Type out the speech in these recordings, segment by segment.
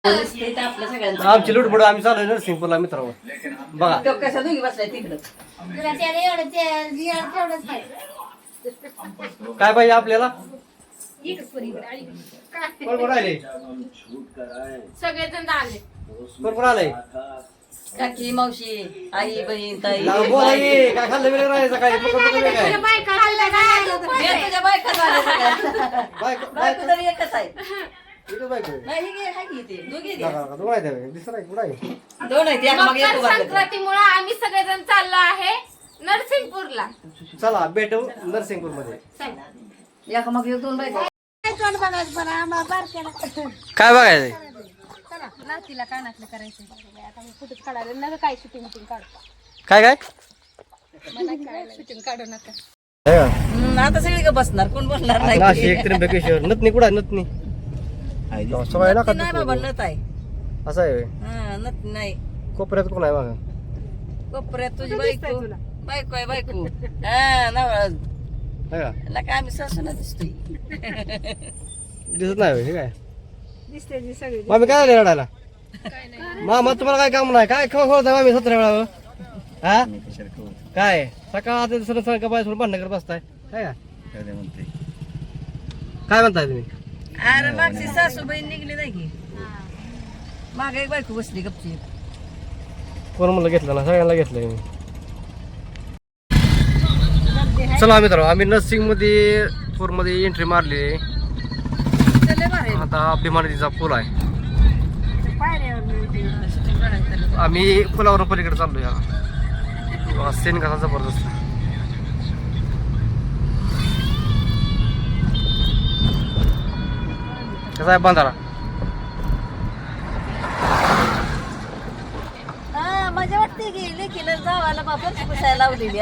आपल्या सगळ्यांचं आमची लुटबुड आम्ही चालू नरसिंगपूरला मित्रांनो बघा. तो कशा दोघी बसलाय तिकडं. काय पाहिजे आपल्याला कोण आले सगळेजण आले. कोण आलंय काकी मावशी आई बहीण ताई बोला की, काय खाल्लं बिलं राहायचं काय तुझ्या बायका हल्ला काय? हे तुझ्या बायका झाल्या सगळ्या. बायको बायको तरी एकच आहे. इथं बायको आहे. नाही ही आहे की ते दोघी आहेत. दोन आहेत ते. दिसत नाही कुठं आहे दोन आहेत एक मग एक मकर उभा करतात. संक्रांतीमुळे आम्ही सगळेजण चाललो आहे नरसिंगपूरला. चला भेटू नरसिंगपूर मध्ये. एक मग एक दोन बायका काय बघायचंय नातीला कानातलं करायचं आता मी फोटो काढायला नका काय शूटिंग काढ काय काय शूटिंग काढू नका. आता सगळी का बसणार कोण बसणार नाही. नाशिक त्र्यंबकेश्वर नतनी कुठं आहे नतनी सवय ना नाही बाबा नत आहे. असं आहे हा नत नाही कोपऱ्यात कोण आहे बघा कोपऱ्यात तुझी बायको बायको आहे बायको. हा नवरा का काय आम्ही सासूना दिसतोय. दिसत नाही हे काय दिसते जी सगळी मामी काय आले रडायला मामा तुम्हाला काय काम नाही काय खवळता मामी 17 वेळा हा काय सकाळ आता दुसरं सकाळ का बाय भांडण करत बसताय काय काय म्हणताय तुम्ही अरे मागची सासू बहीण निघली नाही की मागे एक बायको बसली गपची. कोण म्हणलं घेतलं ना सगळ्यांना घेतलंय मी. चला मित्रांनो आम्ही नर्सिंग मध्ये पूर मध्ये एंट्री मारली. आता भीमा नदीचा पूल आहे. आम्ही पुलावर पलीकडे चाललो या सीन कसा जबरदस्त कसा आहे बांधारा. हा मजा वाटते की लेकीला जावाला बापर पुसायला लावलेली.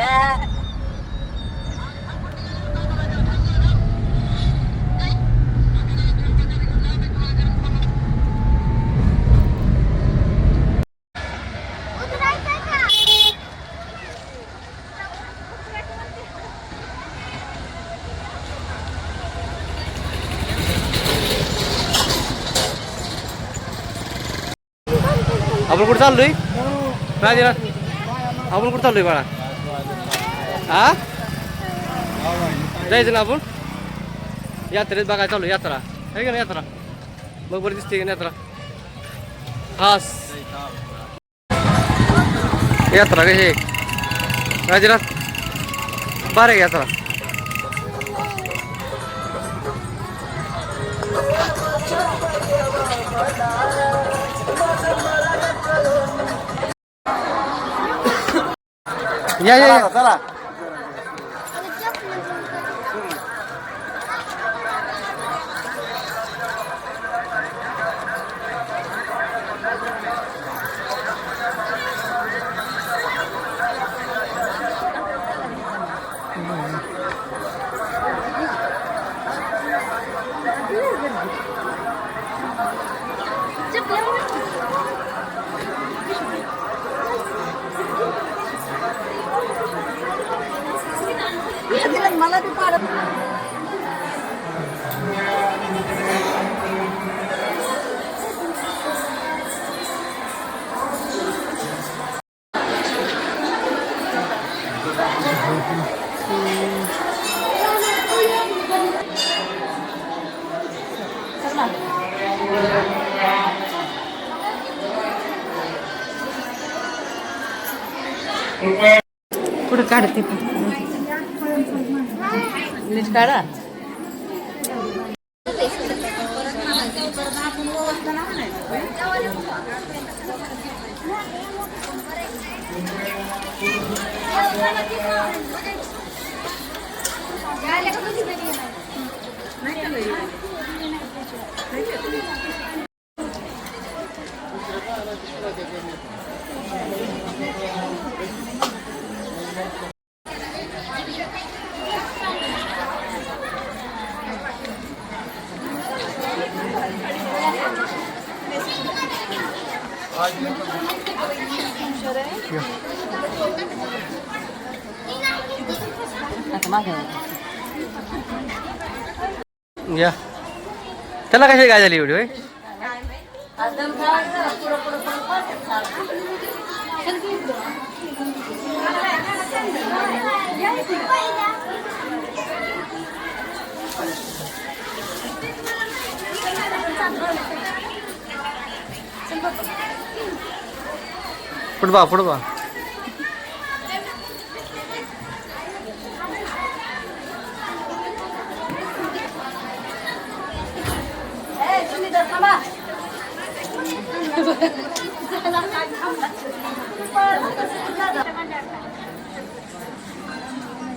आपण कुठं चाललोय राजेला आपण कुठं चाललोय बाळा हा जायचं ना आपण यात्रेत बघायला चालू यात्रा आहे का ना यात्रा मग बरं दिसते का यात्रा खास यात्रा कशी राजेला बारा यात्रा या चला मला ते पाडत पुढे काढते नीट काढा. या त्याला कशी काय झाली एवढी होय पुढे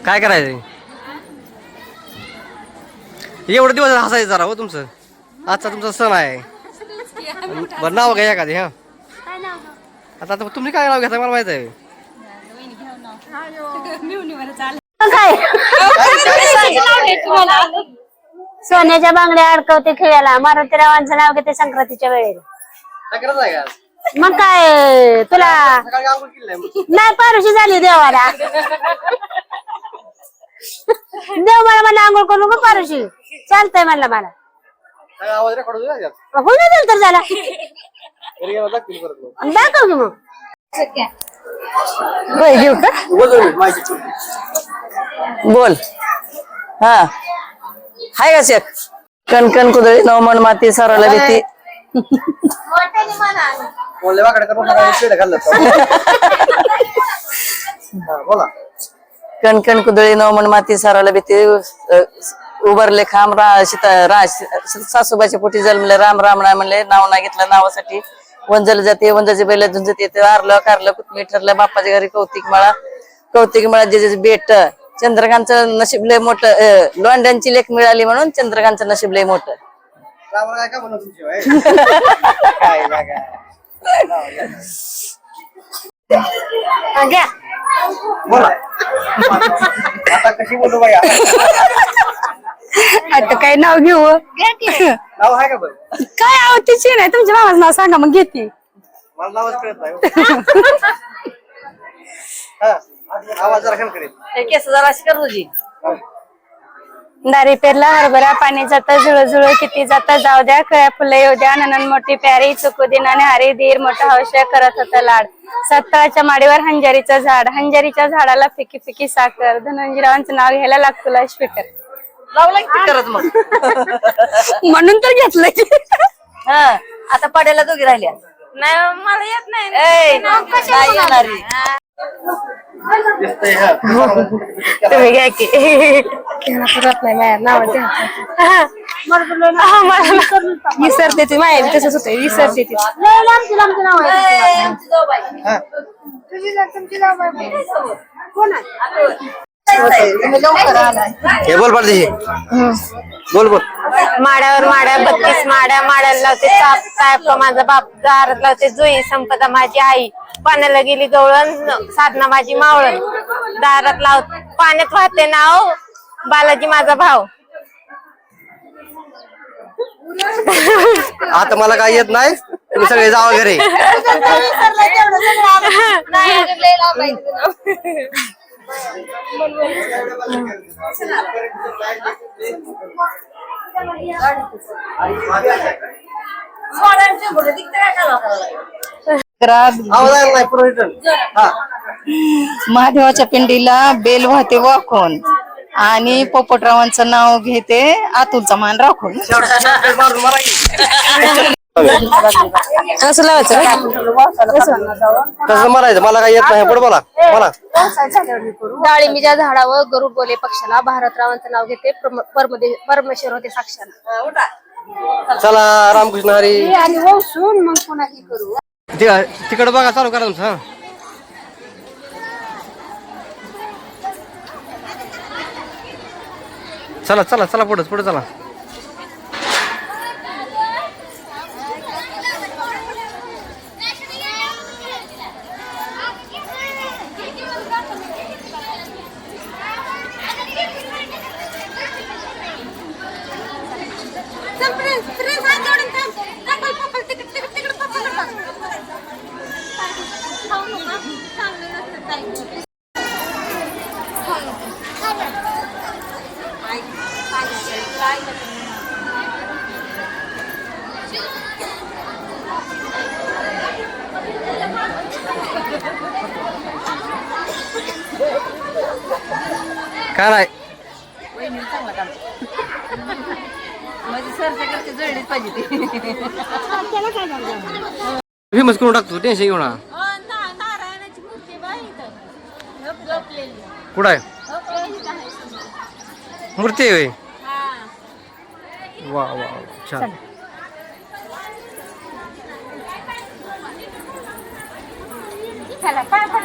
काय करायचं एवढे दिवस हसायचं जरा हो तुमचं आजचा तुमचा सण आहे बरं नाव घ्या एखादी हा आता तुम्ही काय नाव घेता मला माहित आहे सोन्याच्या बांगड्या अडकवते खेळायला मारुतीरावांचं नाव घेते संक्रांतीच्या वेळेला मग काय तुला नाही पारुशी झाली देवाला देव मला म्हणलं आंघोळ करू नको पारुशी चालतंय म्हणलं मला होऊ दे तर झाला दाखव की मग घेऊ का बोल हा हाय का शेक कणकण कुदळी नवमन माती साराला भीती कणकण कुदळी नवमन माती साराला भीती उभारले खांब सासूबाईच्या पोटी जन्मले राम राम राम म्हणले नाव नाही घेतलं नावासाठी वंजल जाते वंजाचे बैल झुंजत येते आरलं कारलं कुटमी ठरलं बाप्पाच्या घरी कौतिक मळा जे बेट चंद्रकांतचं नशीब लय मोठं लोंड्यांची लेख मिळाली म्हणून चंद्रकांतचं नशीब लय मोठं आता काय नाव घेऊ काय आवडतीची नाही तुमच्या मामाचं नाव सांगा मग घेते केस जरा अशी कर तुझी दारी पेरला हरभरा पाणी जात झुळझुळ किती जात जाऊ द्या कळ्या फुलं येऊ द्या ननन मोठी प्यारी चुकू दिनाने हरी धीर मोठा हौशा करत होता लाड सत्तळाच्या माडीवर हंजारीचं झाड हंजारीच्या झाडाला फिकी फिकी साखर धनंजयरावांचं नाव घ्यायला लागतो स्पीकर लावला की करत मग म्हणून तर घेतलं की हा आता पाड्याला दोघी राहिल्या नाही मला येत नाही नाही येणारी तुम्ही घ्या की परत नाही माझ्या नावाचं विसरते ती माहेर तसंच होते विसरते ती बोल पाडते बोल माड्यावर माड्या 32 माड्या माड्याला लावते ताप ताप माझा बाप दारात लावते जुई संपदा माझी आई पाण्याला गेली गवळण साधना माझी मावळण दारात लाव पाण्यात वाहते नाव बालाजी माझा भाव आता मला काय येत नाही तुम्ही सगळे जावा घरी महादेवाच्या पिंडीला बेल वाहते वाखून आणि पोपटरावांचं नाव घेते आतुलचा मान राखून कसं लावायचं कसं म्हणायचं मला काय येत नाही पुढे बोला मला डाळिंबीच्या झाडावर गरुड बोले पक्षाला भारतरावांचं नाव घेते परमेश्वर होते साक्षाला चला रामकृष्ण हरी आणि वसून मग पुन्हा हे करू तिकडे बघा चालू करा तुमचं चला चला चला पुढे पुढे चला काय काय नाही वहिनी चांगला काम माझी सरच्याकडची जळलीच पाहिजे ती फेमस करून टाकतो टेन्शन घेऊ ना नारायणाची मूर्ती बघ इथं कुठं आहे मूर्ती आहे होय? वा वा वा, छान चला पळ पळ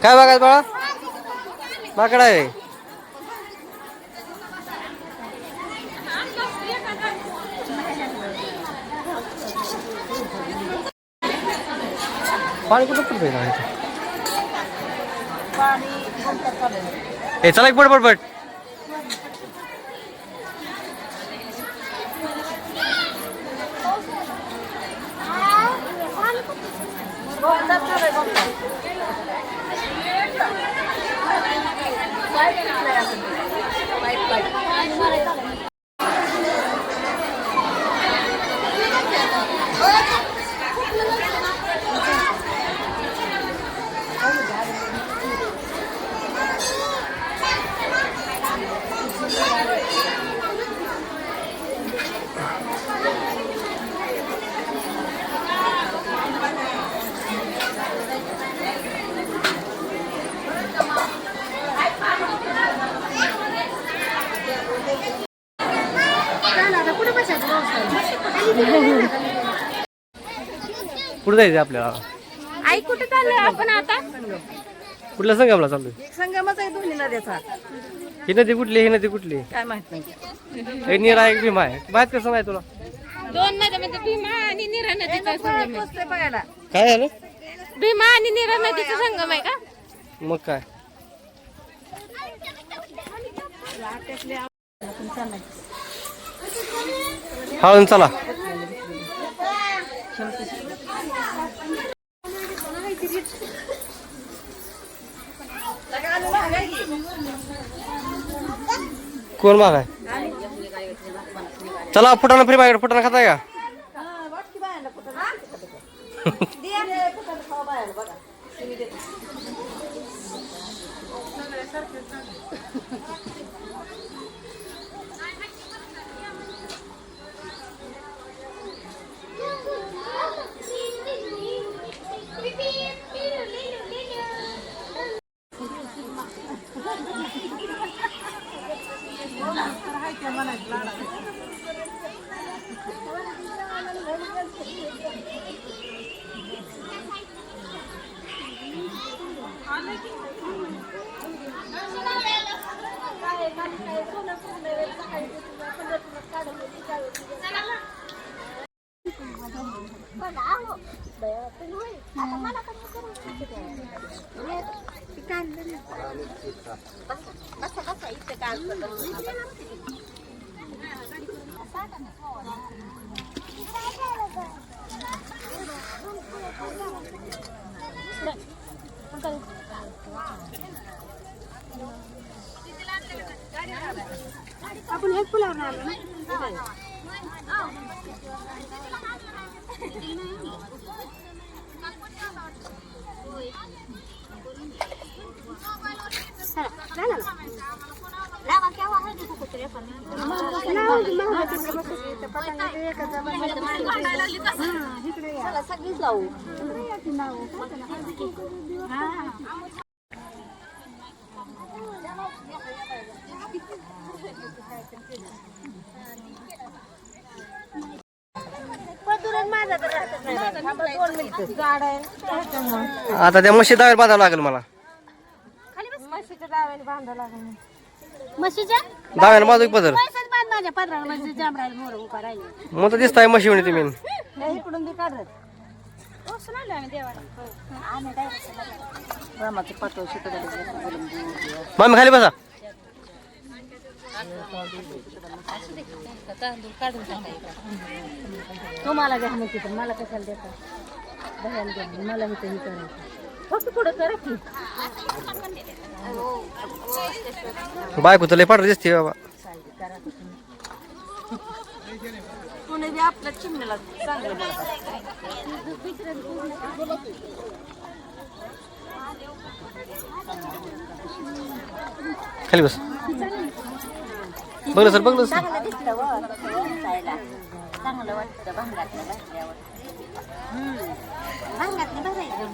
काय बघायचं बाळा माकड आहे पाणी कुठं पडतंय का इथं? ए चला एक पट पट कुठं जायचं आपल्याला आई कुठे चाललोय आपण आता कुठल्या संगमला चाललोय संगमच आहे दोन्ही नद्याचा ही नदी कुठली ही नदी कुठली काय माहित नाही हे नीरा एक भीमा आहे माहित कसं नाही तुला दोन नद्यामध्ये भीमा आणि नीरा नदीचा संगम आहे बघायला काय झालं भीमा आणि नीरा नदीचा संगम आहे का मग काय हळून चला कोण माग आहे चला फुटाणा फ्री माझ्याकडे फुटाणा खाताय का आपण हेच फुलावर आलो ना सगळीच लावू आता त्या म्हशी दाव्याला बांधावं लागेल मला म्हशीच्या दाव्याने बांधावं लागेल म्हशीच्या दाव्याला बांधू की पदर पैसेच बांध माझ्या पदराला म्हणजे जांभराला मोर उभा राहिले मग तर दिसताय म्हशी म्हणे तुम्ही इकडून बी काढत पोसून आलो आम्ही देवाला रामाचं पाठव शिकवलं मामी खाली बसा तुम्हाला घ्या म्हणते पण मला कशाला देतात मला हे करायचं फक्त पुढं करा की बायको तुला पाठवत दिसते बाबा. कोणी बी आपल्या चिमणीला चांगलं बोलतात. खाली बस. बघलं सर बघलं सर. चांगलं वाटतं भांगातलं भाजल्यावर भांगातलं भरायचं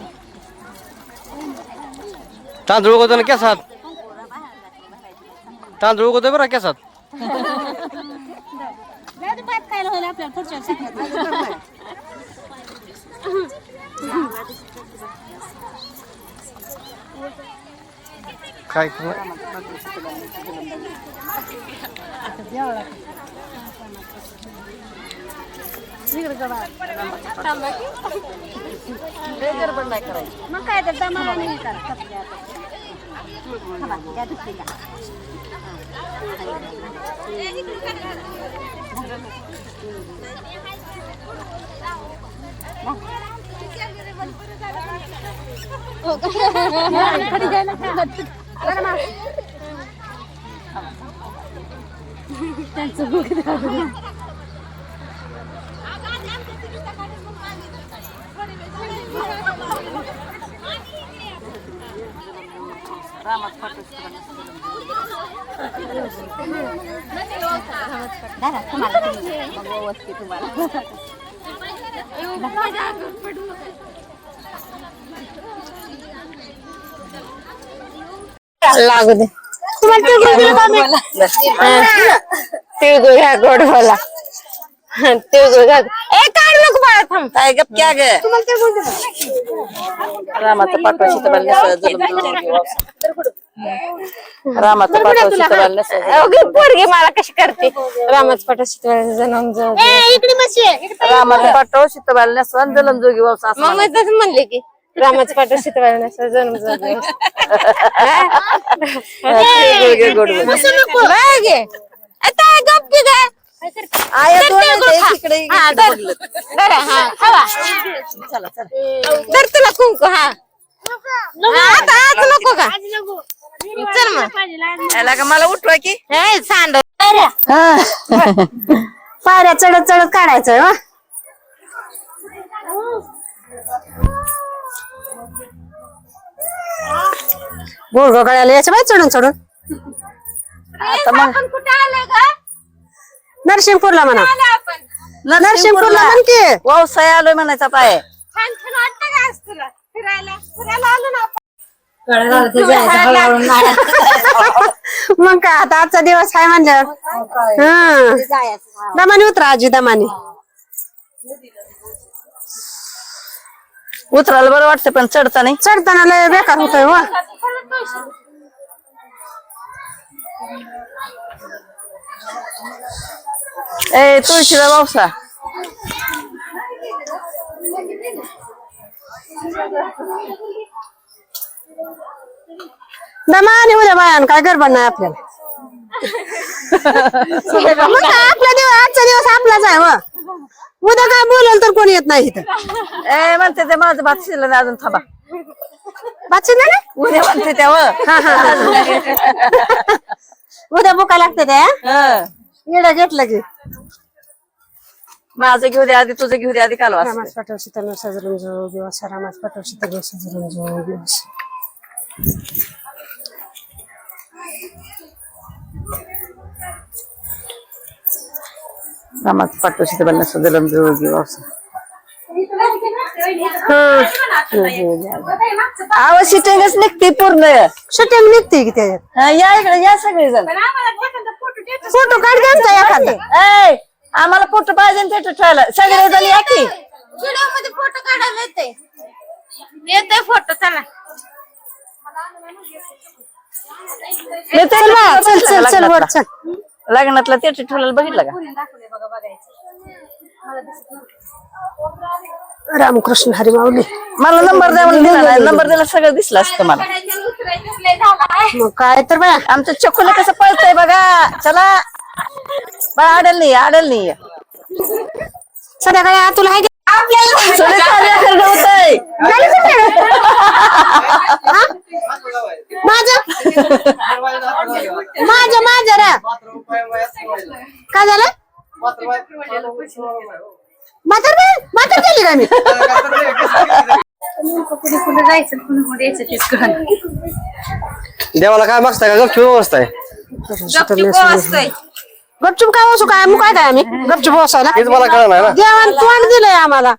तांदूळ उगवतो ना केसात. तांदूळ उगवतो बरं केसात. भात खायला होईल आपल्याला पुढच्या काय गडबड नाही करायची. मग काय तर दमाने हे करा त्यांचं लागू दे तिळगुळ घ्या गोड होला तिळगुळ घ्या. ए काढ नको बाळा थांब. काय गप क्या ग रामाचं पाठवा सीताबाई रामाचं पाठवा सीताबाई पोरगी मला कशी करते रामाच पाठवशी जन्म रामाचं पाठव सीताबाई नेसवा जलम जोगी वावसा मग मी तसं म्हणले की रामाच पाठव शीतवायला जन्म गोड तर तुला कुंकू हा आता आज नको का चल मग याला का मला उठवा की सांड पायऱ्या चढत चढत काढायचं हो. गुळगो गळ्याला याच्या बाय चढून चढून आता मग नरसिंगपूरला म्हणा नरसिंगपूरला म्हण की व्यवसाय आलोय म्हणायचा पाय मग काय आता आजचा दिवस आहे म्हणल्यावर हा दमाने उतरा आजी दमाने उतरायला बरं वाटतं पण चढता नाही चढताना लय बेकार होतोय व ए तुळशीला वावसा दमाने उद्या बायान काय गडबड नाही आपल्याला मग काय आपला दिवस आजचा दिवस आपलाच आहे व उद्या काय बोलल तर कोणी येत नाही इथं ए म्हणते ते माझं भात शिजलं नाही अजून थांबा बाची ना उद्या म्हणते त्यावर उद्या बुका लागते त्या येडं घेतलं की माझं घेऊ दे आधी तुझं घेऊ दे आधी कालवा रामास पाठव शीतल सजरून जो दिवस रामास पाठव शीतल सजरून जो दिवस रामात पाठव सीताबाई जलम जोगी वावसा आव शिटिंगच निघते पूर्ण शूटिंग निघते की त्याच्यात हा, या इकडे या सगळे जण फोटो काढ त्यांचा एखादा ए आम्हाला फोटो पाहिजे ना तिथे ठेवायला सगळे जण या की मध्ये फोटो काढायला येते फोटो चला चल चल चल वर चल लग्नातला तिथे ठेवलेलं बघितलं का रामकृष्ण हरी माऊली मला नंबर द्या म्हणून नंबर दिला सगळं दिसलं असतं मला मग काय तर बाय आमचं चक्कूला कसं पळतंय बघा चला बा आडल नाही संध्याकाळी तुला आहे सगळे कार्य करणं होतंय. माझं माझं रा काय झालं म्हातार झाली का मी कुठे जायचं कुठे यायचं तेच कळलं. देवाला काय मागताय का गपचूप बसताय गपचूप काय बसू काय मुकाय काय आम्ही गपचूप बसायला हेच मला कळलं नाही ना. देवान तोंड दिलंय आम्हाला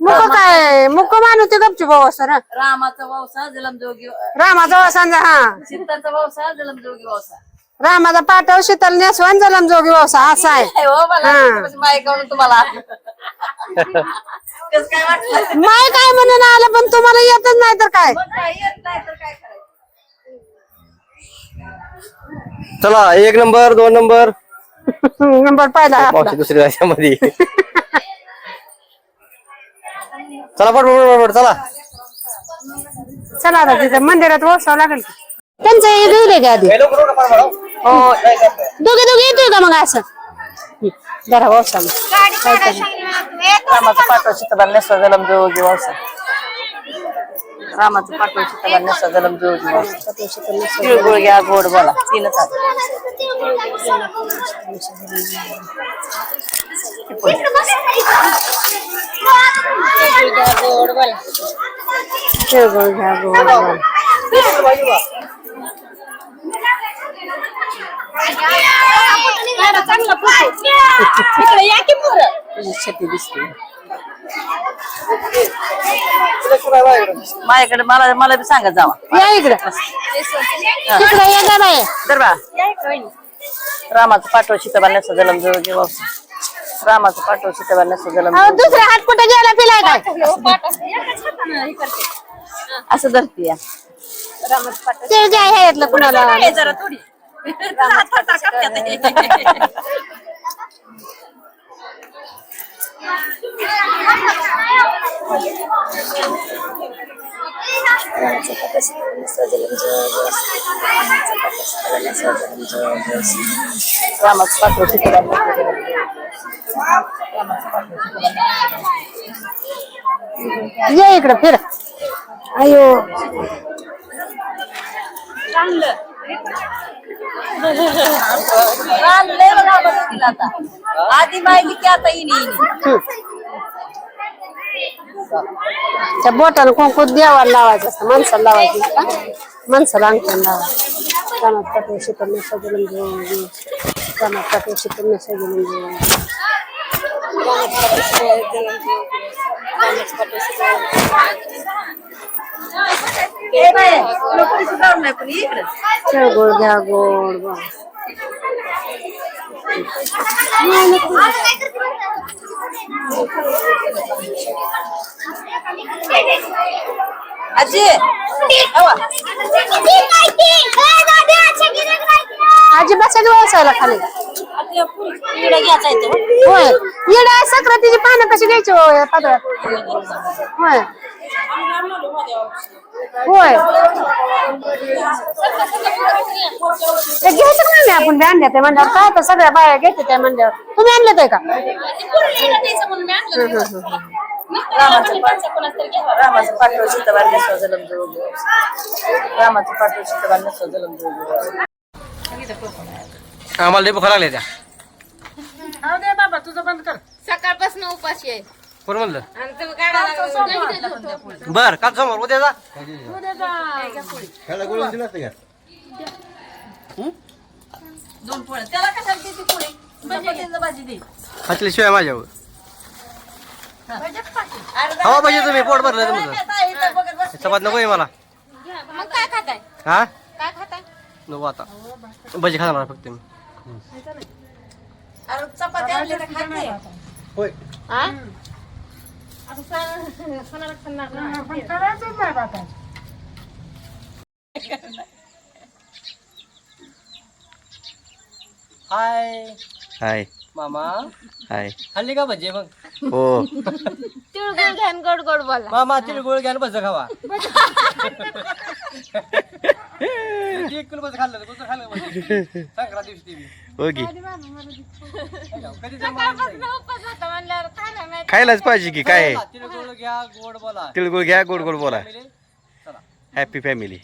मुक काय मुक मानू ते गपचूप बसा ना रामाचा वंसा जलमजोगी रामाचा वसांचा हा सीताचा वंसा जलमजोगी वंसा. रामाचा पाठव शीतल नेसवान जलम जोगी व्यवसा असा आहे हो मला मायकावून तुम्हाला कसं काय वाटलं? माय काय म्हणून आलं पण तुम्हाला येतच नाही तर काय काय येत नाही तर काय करायचं? चला 1 नंबर 2 नंबर नंबर पाहिला आपला. मावशी दुसरी राज्यामध्ये चला पट चला चला आता तिथं मंदिरात वसावं लागेल त्यांचं हे घेऊ का आधी हो दोघे येतोय का मग असं जरा वसा रामाचं पाठव सीताबाई नेसवा जलमजोगी वंसा. रामाचं पाठव सीताबाई नेसवा जलमजोगी वंसा. तिळगुळ घ्या गोड बोला तीनच आहे. तिळगुळ घ्या गोड बोला. शेती दिसते माझ्याकडे मला बी सांगत जावा या इकडं तिकडं या का बाई दरबा. रामाचं पाठव सीताबाई नेसवा जलमजोगी वंसा. रामाचं पाठव सीताबाई नेसवा अहो, जलमजोगी. दुसऱ्या हात कुठे गेला पिलाय काय असं धरती या ते जे आहे यातलं कुणाला रामाचं पाठव सीताबाई ये इकडं फिर अयो आधी माहिती की आता येईन त्या बोटाला कुंकू देवाला लावायचं असतं माणसाला लावायचं नसतं. माणसाला अंगठ्याला लावायचं कानात पाठव शीतल सजून घेऊन कानात पाठव शीतल सजून घेऊन तिळगुळ घ्या गोड बा. आजी आजी बसायची व्यवसायाला खाली होय येडा सक्रातीची पानं कशी घ्यायची होय पदरात होय होय ते घ्यायचं का नाही आपण आणल्या ते म्हणल्यावर काय तर सगळ्या बाया घेते त्या म्हणल्यावर तुम्ही आणलं ते का रामाचं पाठव सीताबाई नेसवा जलमजोगी वंसा. रामाचं पाठव सीताबाई नेसवा जलमजोगी वंसा. आम्हाला लई भूक लागल्या त्या सकाळपासून उपाशी आहे. कोण म्हणलं बर काल समोर उद्या जा दोन पोळ्या त्याला कशाला देते पोळी चपातीचं भाजी दे. खातली शिवाय माझ्यावर हवा पाहिजे तुम्ही पोट भरलं तुमचं चपात नको आहे मला मग काय खाताय हा काय खाताय नको आता भजी खाणार फक्त मी अरे चपाती आणली तर खात नाही. होय हाय हाय मामा हाय खाल्ली का भजी मग हो तिळगुळ घ्यान गोड गोड बोला मामा तिळगुळ घ्या भज खावा 1 किलो बस खाल्लं कुठं खाल्लं म्हणजे संक्रांत दिवशी ती ओके कधी तर मला खायलाच पाहिजे की काय तिळगुळ घ्या गोड बोला तिळगुळ घ्या गोड गोड बोला चला हॅपी फॅमिली